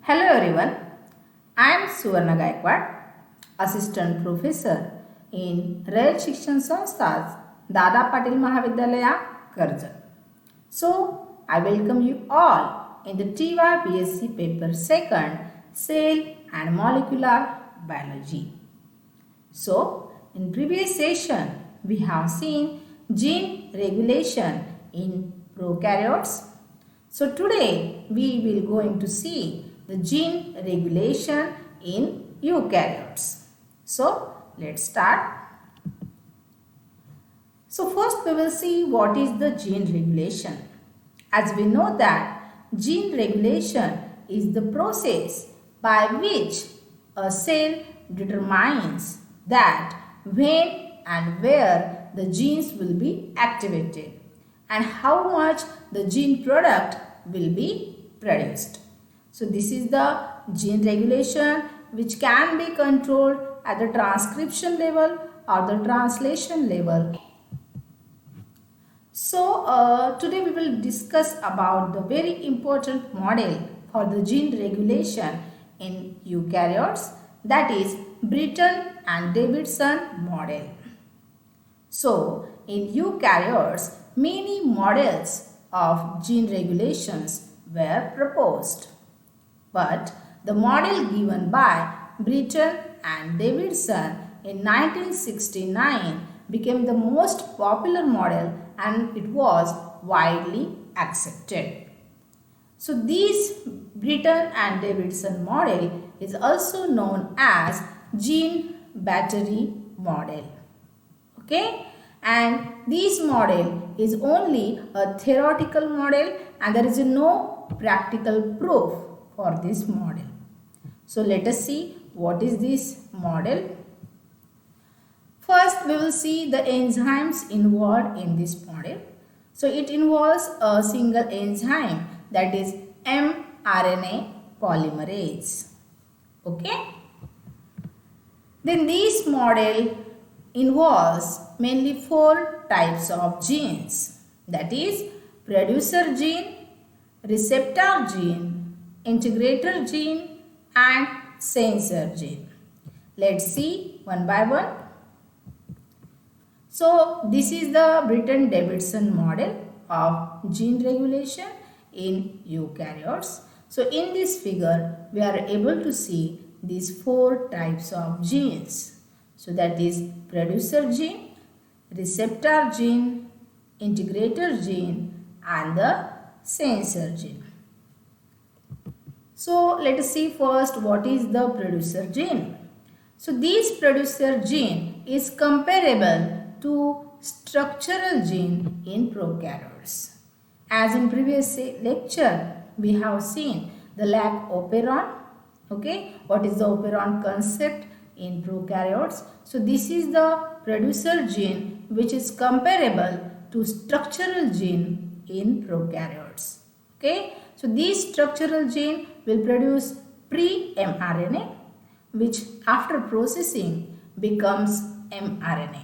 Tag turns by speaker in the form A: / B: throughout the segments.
A: Hello everyone, I am Suvarna Gaikwad, Assistant Professor in Rayat Shikshan Sanstha's Dada Patil Mahavidyalaya, Karjat. So, I welcome you all in the TY BSc paper 2nd, Cell and Molecular Biology. So, in previous session, we have seen gene regulation in prokaryotes. So, today we will going to see the gene regulation in eukaryotes. So, let's start. So, first we will see what is the gene regulation. As we know that gene regulation is the process by which a cell determines that when and where the genes will be activated and how much the gene product will be produced. So this is the gene regulation which can be controlled at the transcription level or the translation level. So today we will discuss about the very important model for the gene regulation in eukaryotes, that is Britton and Davidson model. So in eukaryotes many models of gene regulations were proposed. But the model given by Britton and Davidson in 1969 became the most popular model and it was widely accepted. So this Britton and Davidson model is also known as gene battery model. Okay, and this model is only a theoretical model and there is no practical proof for this model. So let us see what is this model. First we will see the enzymes involved in this model. So it involves a single enzyme, that is mRNA polymerase. Okay. Then this model involves mainly 4 types of genes, that is producer gene, receptor gene, integrator gene and sensor gene. Let's see one by one. So this is the Britton-Davidson model of gene regulation in eukaryotes. So in this figure we are able to see these 4 types of genes. So that is producer gene, receptor gene, integrator gene and the sensor gene. So let us see first what is the producer gene. So this producer gene is comparable to structural gene in prokaryotes. As in previous lecture we have seen the lac operon. Okay, what is the operon concept in prokaryotes? So this is the producer gene which is comparable to structural gene in prokaryotes. Okay, so this structural gene will produce pre-mRNA which after processing becomes mRNA.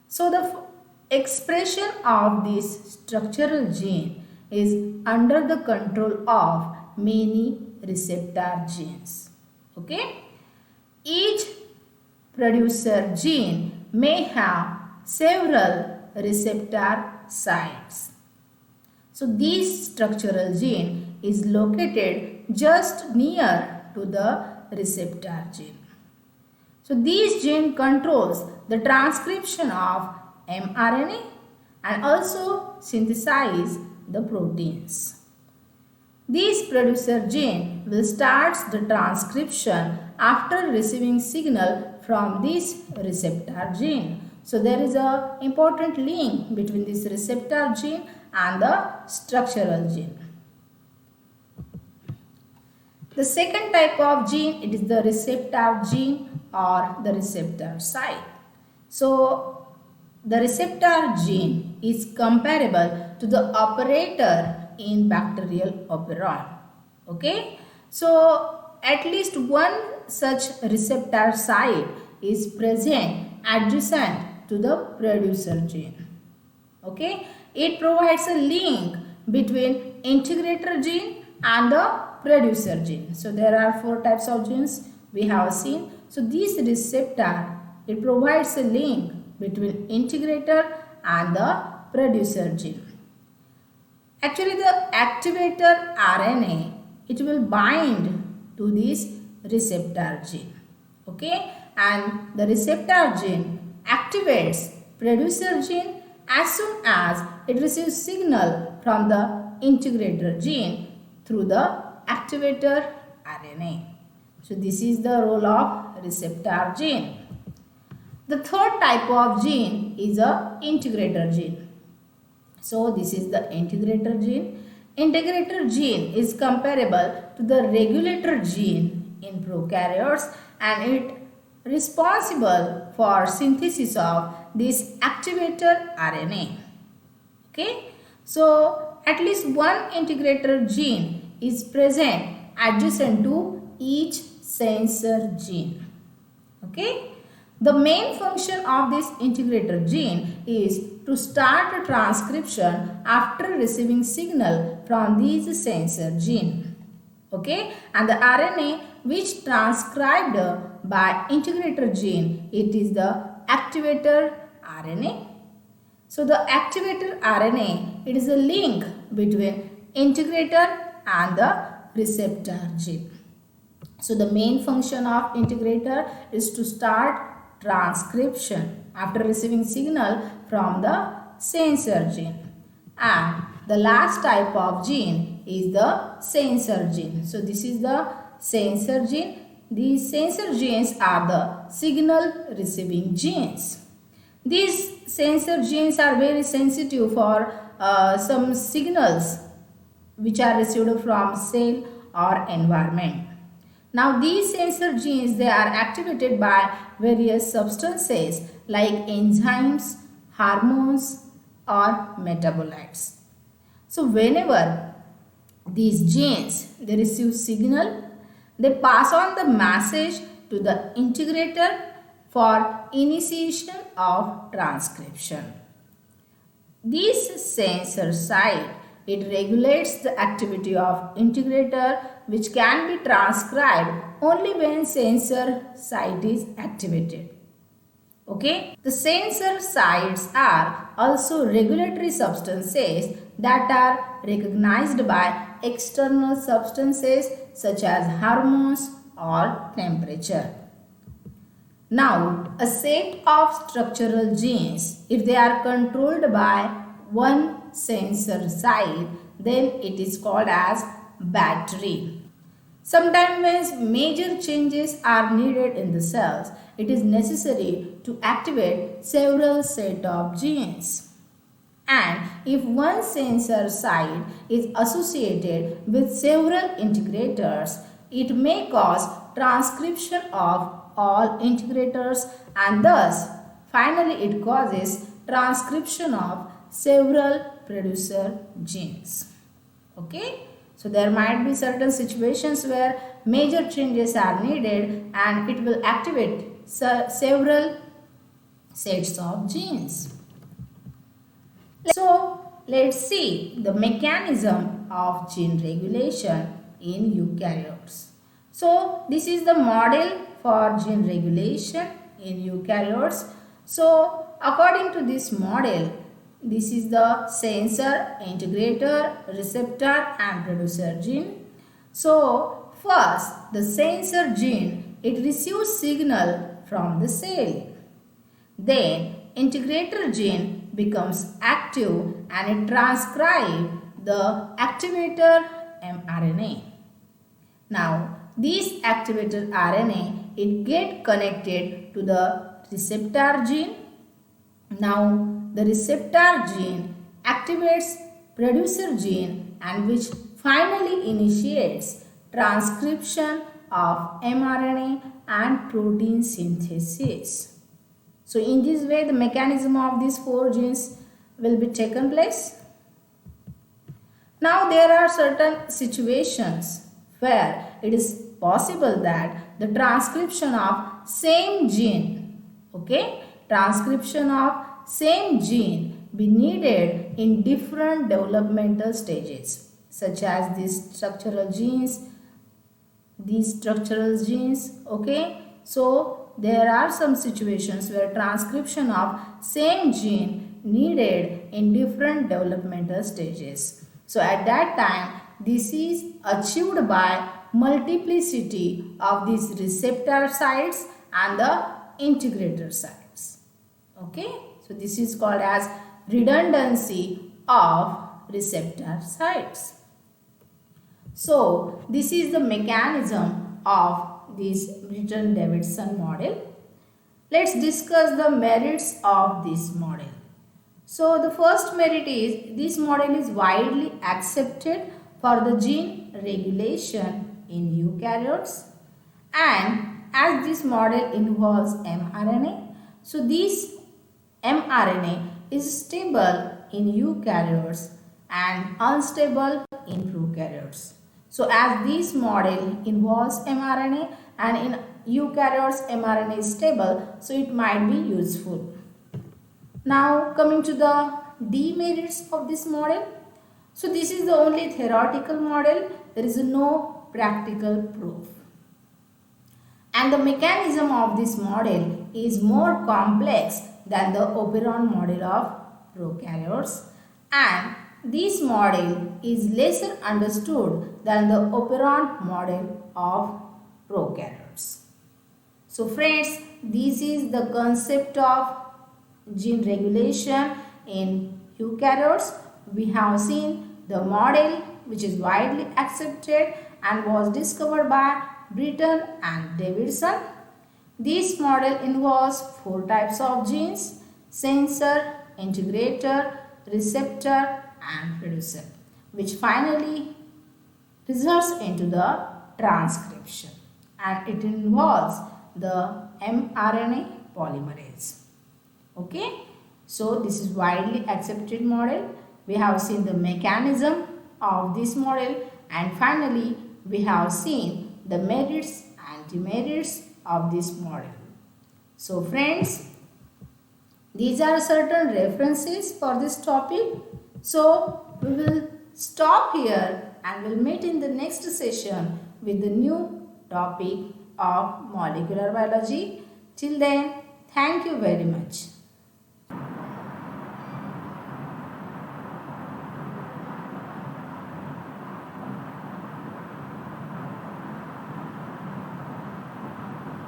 A: So the expression of this structural gene is under the control of many receptor genes. Okay, each producer gene may have several receptor sites. So this structural gene is located just near to the receptor gene. So this gene controls the transcription of mRNA and also synthesize the proteins. This producer gene will start the transcription after receiving signal from this receptor gene. So there is an important link between this receptor gene and the structural gene. The second type of gene, it is the receptor gene or the receptor site. So the receptor gene is comparable to the operator in bacterial operon. Okay, so at least one such receptor site is present adjacent to the producer gene. Okay, it provides a link between integrator gene and the producer gene. So there are 4 types of genes we have seen. So this receptor, it provides a link between integrator and the producer gene. Actually, the activator RNA, it will bind to this receptor gene. Okay, and the receptor gene activates producer gene as soon as it receives signal from the integrator gene through the activator RNA. So this is the role of receptor gene. The third type of gene is a integrator gene. So this is the integrator gene. Integrator gene is comparable to the regulator gene in prokaryotes, and it responsible for synthesis of this activator RNA. Okay, so at least one integrator gene is present adjacent to each sensor gene. Okay, the main function of this integrator gene is to start a transcription after receiving signal from these sensor gene. Okay, and the RNA which transcribed by integrator gene, it is the activator RNA. So the activator RNA, it is a link between integrator and the receptor gene. So the main function of integrator is to start transcription after receiving signal from the sensor gene. And the last type of gene is the sensor gene. So this is the sensor gene. These sensor genes are the signal receiving genes. These sensor genes are very sensitive for some signals which are received from cell or environment. Now these sensor genes, they are activated by various substances like enzymes, hormones or metabolites. So whenever these genes, they receive signal, they pass on the message to the integrator for initiation of transcription. This sensor site, it regulates the activity of integrator, which can be transcribed only when sensor site is activated. Okay, the sensor sites are also regulatory substances that are recognized by external substances such as hormones or temperature. Now, a set of structural genes, if they are controlled by one sensor site, then it is called as battery. Sometimes when major changes are needed in the cells, it is necessary to activate several set of genes. And if one sensor site is associated with several integrators, it may cause transcription of all integrators, and thus finally it causes transcription of several producer genes. Okay, so there might be certain situations where major changes are needed and it will activate several sets of genes. So let's see the mechanism of gene regulation in eukaryotes. So this is the model for gene regulation in eukaryotes. So according to this model, this is the sensor, integrator, receptor and producer gene. So first the sensor gene, it receives signal from the cell. Then integrator gene becomes active and it transcribes the activator mRNA. Now this activator RNA, it get connected to the receptor gene. Now the receptor gene activates producer gene and which finally initiates transcription of mRNA and protein synthesis. So in this way the mechanism of these 4 genes will be taken place. Now there are certain situations where it is possible that the transcription of same gene, okay, transcription of same gene be needed in different developmental stages, such as these structural genes these structural genes. Okay, so there are some situations where transcription of same gene needed in different developmental stages. So at that time, this is achieved by multiplicity of these receptor sites and the integrator sites. Okay, so this is called as redundancy of receptor sites. So this is the mechanism of this Britton-Davidson model. Let's discuss the merits of this model. So the first merit is this model is widely accepted for the gene regulation in eukaryotes, and as this model involves mRNA, so this mRNA is stable in eukaryotes and unstable in prokaryotes. So as this model involves mRNA and in eukaryotes mRNA is stable, so it might be useful. Now coming to the demerits of this model. So this is the only theoretical model. There is no practical proof. And the mechanism of this model is more complex than the operon model of prokaryotes, and this model is lesser understood than the operon model of prokaryotes. So friends, this is the concept of gene regulation in eukaryotes. We have seen the model which is widely accepted and was discovered by Britton and Davidson. This model involves 4 types of genes: sensor, integrator, receptor and producer, which finally results into the transcription, and it involves the mRNA polymerase. Okay, so this is widely accepted model. We have seen the mechanism of this model, and finally we have seen the merits and demerits of this model. So friends, these are certain references for this topic. So we will stop here and we'll meet in the next session with the new topic of molecular biology. Till then, thank you very much.